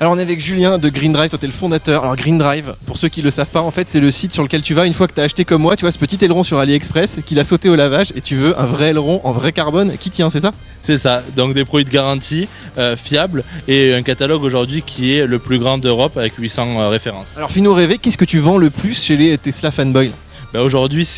Alors on est avec Julien de Green Drive, toi t'es le fondateur. Alors Green Drive, pour ceux qui le savent pas, en fait c'est le site sur lequel tu vas une fois que tu as acheté comme moi, tu vois ce petit aileron sur AliExpress qu'il a sauté au lavage et tu veux un vrai aileron en vrai carbone qui tient, c'est ça? C'est ça, donc des produits de garantie, fiables et un catalogue aujourd'hui qui est le plus grand d'Europe avec 800 références. Alors fais-nous rêver, qu'est-ce que tu vends le plus chez les Tesla fanboys? Aujourd'hui,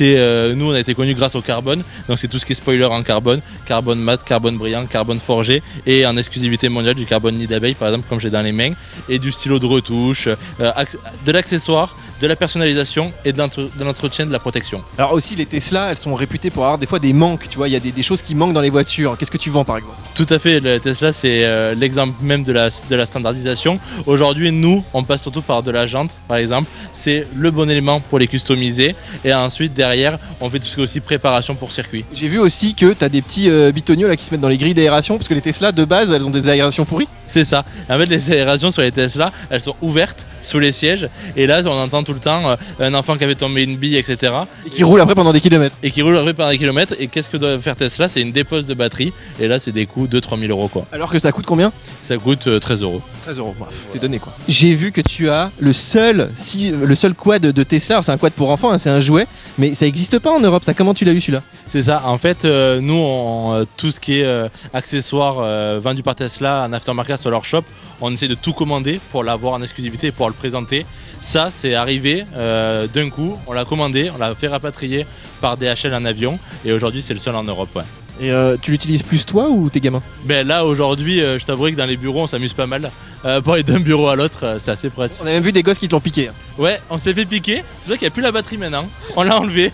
nous on a été connus grâce au carbone, donc c'est tout ce qui est spoiler en carbone, carbone mat, carbone brillant, carbone forgé et en exclusivité mondiale du carbone nid d'abeille par exemple comme j'ai dans les mains et du stylo de retouche, de l'accessoire, de la personnalisation et de l'entretien de la protection. Alors aussi les Tesla, elles sont réputées pour avoir des fois des manques, tu vois, il y a des choses qui manquent dans les voitures. Qu'est-ce que tu vends par exemple? Tout à fait, la Tesla c'est l'exemple même de la standardisation. Aujourd'hui nous on passe surtout par de la jante par exemple, c'est le bon élément pour les customiser et ensuite derrière on fait tout ce qui est aussi préparation pour circuit. J'ai vu aussi que tu as des petits bitoniaux là qui se mettent dans les grilles d'aération parce que les Tesla de base elles ont des aérations pourries. C'est ça, en fait les aérations sur les Tesla elles sont ouvertes sous les sièges et là on entend tout le temps un enfant qui avait tombé une bille etc. Et qui roule après pendant des kilomètres. Et qui roule après pendant des kilomètres et qu'est-ce que doit faire Tesla? C'est une dépose de batterie et là c'est des coûts de 3 000 € quoi. Alors que ça coûte combien? Ça coûte 13 €. 13 €, bref, c'est donné quoi. J'ai vu que tu as le seul quad de Tesla, c'est un quad pour enfants, hein, c'est un jouet, mais ça n'existe pas en Europe, ça comment tu l'as eu celui-là? C'est ça, en fait nous tout ce qui est accessoires vendus par Tesla en aftermarket sur leur shop, on essaie de tout commander pour l'avoir en exclusivité et pouvoir le présenter. Ça c'est arrivé d'un coup, on l'a commandé, on l'a fait rapatrier par DHL en avion et aujourd'hui c'est le seul en Europe. Ouais. Et tu l'utilises plus toi ou tes gamins? Là aujourd'hui je t'avouerai que dans les bureaux on s'amuse pas mal. Pour aller d'un bureau à l'autre c'est assez pratique. On a même vu des gosses qui te l'ont piqué. Ouais, on se l'est fait piquer, c'est vrai qu'il n'y a plus la batterie maintenant, on l'a enlevé.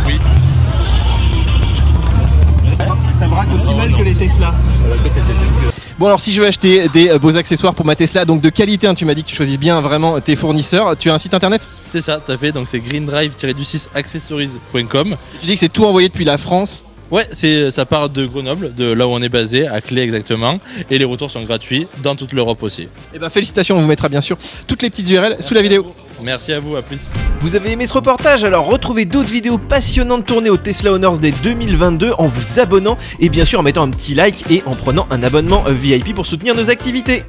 Oui. Ça braque aussi mal que les Tesla. Bon alors si je veux acheter des beaux accessoires pour ma Tesla, donc de qualité, hein, tu m'as dit que tu choisis bien vraiment tes fournisseurs, tu as un site internet? C'est ça, tout à fait, donc c'est greendrive-accessories.com. Tu dis que c'est tout envoyé depuis la France? Ouais, ça part de Grenoble, de là où on est basé, à Clé exactement, et les retours sont gratuits dans toute l'Europe aussi. Et ben félicitations, on vous mettra bien sûr toutes les petites URL sous la vidéo. Merci à vous, à plus. Vous avez aimé ce reportage? Alors retrouvez d'autres vidéos passionnantes tournées au Tesla Honors Day 2022 en vous abonnant et bien sûr en mettant un petit like et en prenant un abonnement VIP pour soutenir nos activités.